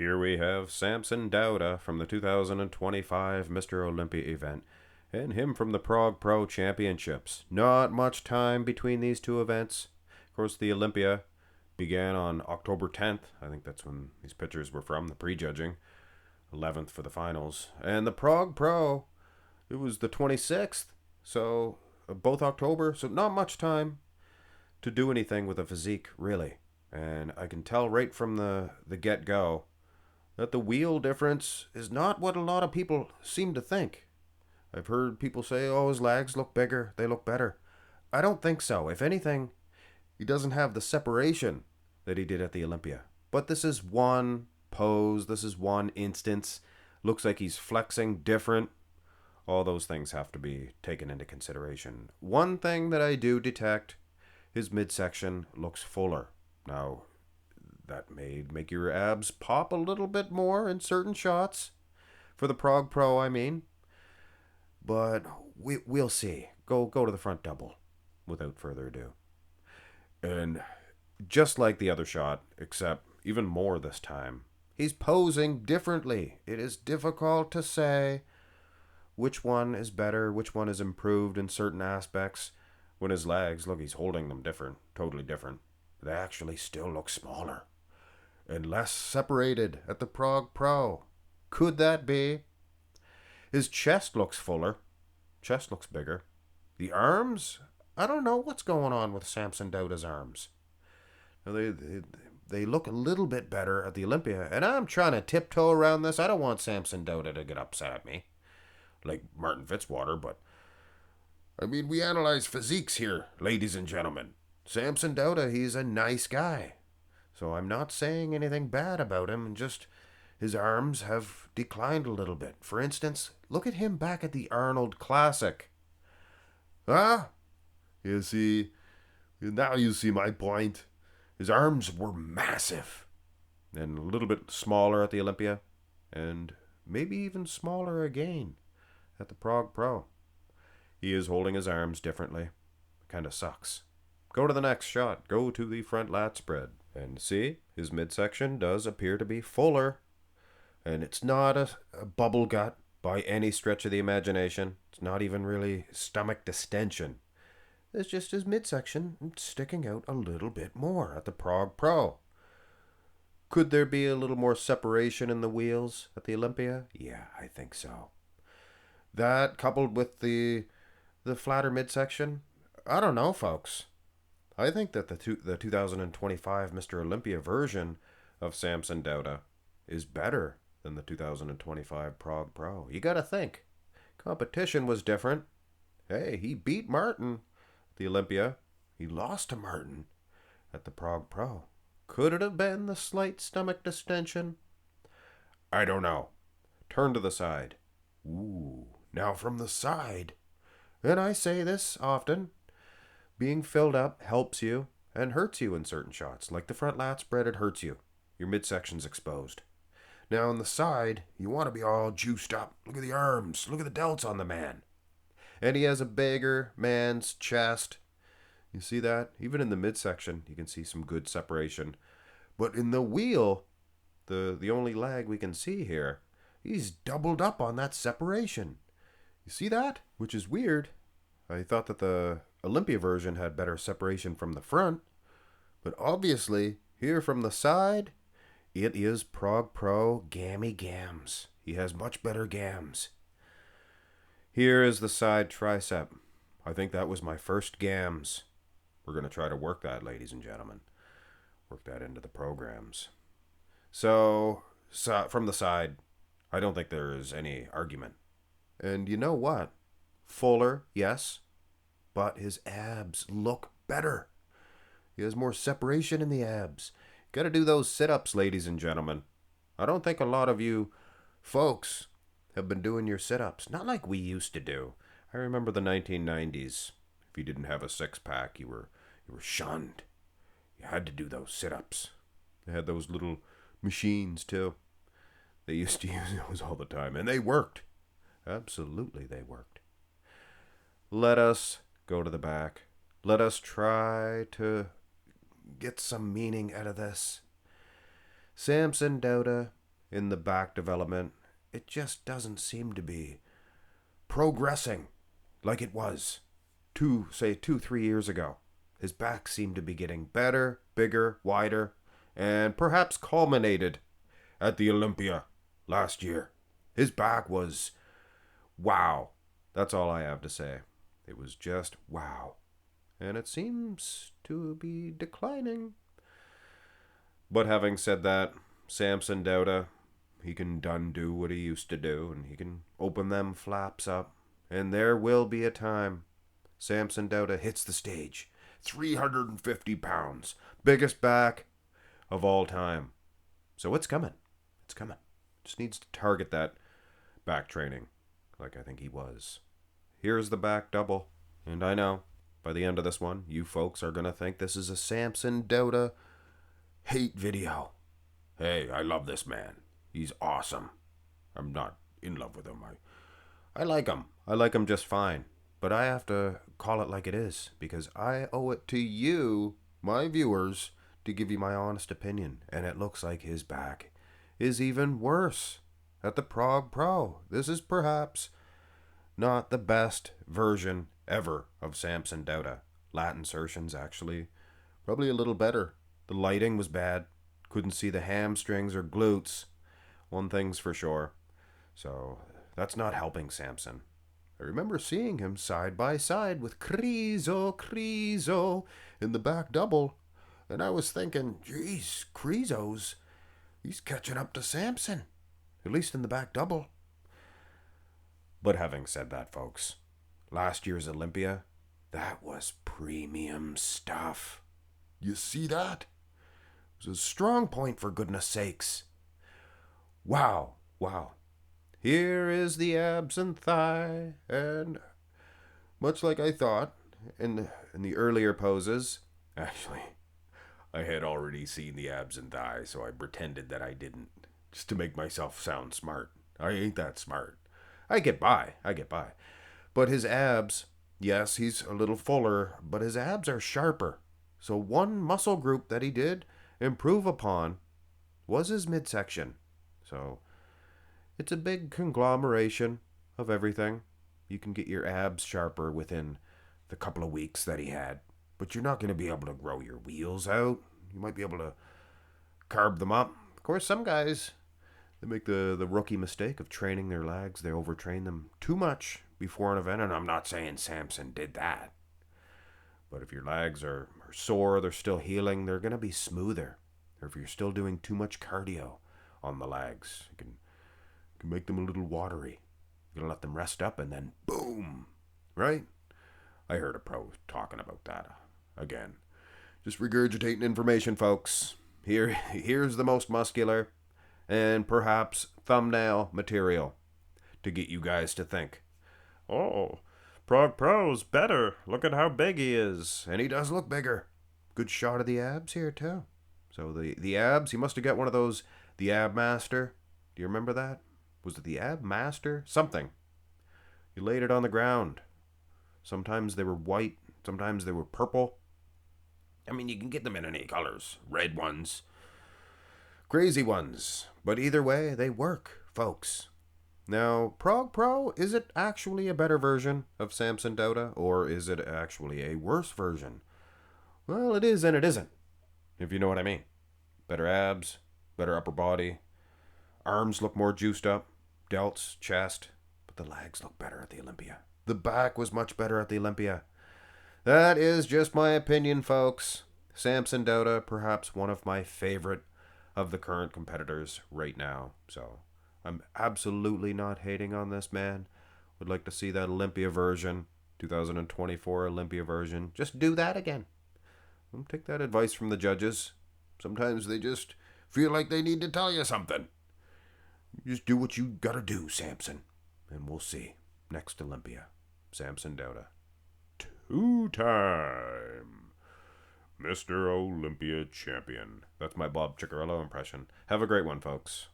Here we have Samson Dauda from the 2025 Mr. Olympia event, and him from the Prague Pro Championships. Not much time between these two events. Of course, the Olympia began on October 10th. I think that's when these pictures were from, the prejudging. 11th for the finals. And the Prague Pro, it was the 26th. So, both October, so not much time to do anything with a physique, really. And I can tell right from the get-go that the wheel difference is not what a lot of people seem to think. I've heard people say, oh, his legs look bigger, they look better. I don't think so. If anything, he doesn't have the separation that he did at the Olympia. But this is one pose, this is one instance. Looks like he's flexing different. All those things have to be taken into consideration. One thing that I do detect, his midsection looks fuller. Now, that may make your abs pop a little bit more in certain shots. For the Prague Pro, I mean. But we'll see. Go to the front double without further ado. And just like the other shot, except even more this time, he's posing differently. It is difficult to say which one is better, which one is improved in certain aspects. When his legs, look, he's holding them different, totally different. They actually still look smaller and less separated at the Prague Pro. Could that be? His chest looks fuller. Chest looks bigger. The arms? I don't know what's going on with Samson Dauda's arms. Now they look a little bit better at the Olympia, and I'm trying to tiptoe around this. I don't want Samson Dauda to get upset at me, like Martin Fitzwater, but I mean, we analyze physiques here, ladies and gentlemen. Samson Dauda, he's a nice guy. So I'm not saying anything bad about him, just his arms have declined a little bit. For instance, look at him back at the Arnold Classic. Ah, you see, now you see my point. His arms were massive, and a little bit smaller at the Olympia, and maybe even smaller again at the Prague Pro. He is holding his arms differently. Kind of sucks. Go to the next shot. Go to the front lat spread. And see, his midsection does appear to be fuller. And it's not a bubble gut by any stretch of the imagination. It's not even really stomach distension. It's just his midsection sticking out a little bit more at the Prague Pro. Could there be a little more separation in the wheels at the Olympia? Yeah, I think so. That coupled with the flatter midsection, I don't know, folks. I think that the 2025 Mr. Olympia version of Samson Dauda is better than the 2025 Prague Pro. You gotta think. Competition was different. Hey, he beat Martin at the Olympia. He lost to Martin at the Prague Pro. Could it have been the slight stomach distension? I don't know. Turn to the side. Ooh, now from the side. And I say this often. Being filled up helps you and hurts you in certain shots. Like the front lat spread, it hurts you. Your midsection's exposed. Now on the side, you want to be all juiced up. Look at the arms. Look at the delts on the man. And he has a bigger man's chest. You see that? Even in the midsection, you can see some good separation. But in the wheel, the only lag we can see here, he's doubled up on that separation. You see that? Which is weird. I thought that the Olympia version had better separation from the front, but obviously, here from the side, it is Prague Pro Gammy Gams. He has much better gams. Here is the side tricep. I think that was my first gams. We're going to try to work that, ladies and gentlemen. Work that into the programs. So from the side, I don't think there is any argument. And you know what? Fuller, yes, but his abs look better. He has more separation in the abs. Got to do those sit-ups, ladies and gentlemen. I don't think a lot of you folks have been doing your sit-ups. Not like we used to do. I remember the 1990s. If you didn't have a six-pack, you were shunned. You had to do those sit-ups. They had those little machines, too. They used to use those all the time, and they worked. Absolutely, they worked. Let us go to the back. Let us try to get some meaning out of this. Samson Dauda in the back development, it just doesn't seem to be progressing like it was 3 years ago. His back seemed to be getting better, bigger, wider, and perhaps culminated at the Olympia last year. His back was wow. That's all I have to say. It was just wow. And it seems to be declining. But having said that, Samson Dauda, he can do what he used to do, and he can open them flaps up. And there will be a time Samson Dauda hits the stage. 350 pounds. Biggest back of all time. So it's coming. It's coming. Just needs to target that back training like I think he was. Here's the back double. And I know, by the end of this one, you folks are going to think this is a Samson Dauda hate video. Hey, I love this man. He's awesome. I'm not in love with him. I like him. I like him just fine. But I have to call it like it is, because I owe it to you, my viewers, to give you my honest opinion. And it looks like his back is even worse at the Prague Pro. This is perhaps not the best version ever of Samson Dauda. Lat insertions, actually, probably a little better. The lighting was bad. Couldn't see the hamstrings or glutes. One thing's for sure. So that's not helping Samson. I remember seeing him side by side with Krizo in the back double. And I was thinking, geez, he's catching up to Samson. At least in the back double. But having said that, folks, last year's Olympia, that was premium stuff. You see that? It was a strong point, for goodness sakes. Wow. Here is the abs and thigh, and much like I thought in the earlier poses, actually, I had already seen the abs and thigh, so I pretended that I didn't, just to make myself sound smart. I ain't that smart. I get by. But his abs, yes, he's a little fuller, but his abs are sharper. So one muscle group that he did improve upon was his midsection. So it's a big conglomeration of everything. You can get your abs sharper within the couple of weeks that he had, but you're not going to be able to grow your wheels out. You might be able to carb them up. Of course, some guys, they make the rookie mistake of training their legs. They overtrain them too much before an event, and I'm not saying Samson did that. But if your legs are sore, they're still healing, they're going to be smoother. Or if you're still doing too much cardio on the legs, you can make them a little watery. You're going to let them rest up, and then boom, right? I heard a pro talking about that again. Just regurgitating information, folks. Here's the most muscular and perhaps thumbnail material to get you guys to think, oh, Prague Pro's better. Look at how big he is. And he does look bigger. Good shot of the abs here, too. So the abs, he must have got one of those, the Ab Master. Do you remember that? Was it the Ab Master? Something. He laid it on the ground. Sometimes they were white. Sometimes they were purple. I mean, you can get them in any colors. Red ones. Crazy ones. But either way, they work, folks. Now, Prague Pro, is it actually a better version of Samson Dauda, or is it actually a worse version? Well, it is and it isn't, if you know what I mean. Better abs, better upper body, arms look more juiced up, delts, chest, but the legs look better at the Olympia. The back was much better at the Olympia. That is just my opinion, folks. Samson Dauda, perhaps one of my favorite of the current competitors right now, so I'm absolutely not hating on this man. Would like to see that Olympia version, 2024 Olympia version. Just do that again. Don't take that advice from the judges. Sometimes they just feel like they need to tell you something. Just do what you gotta do, Samson. And we'll see. Next Olympia. Samson Dauda. Two-time Mr. Olympia champion. That's my Bob Ciccarello impression. Have a great one, folks.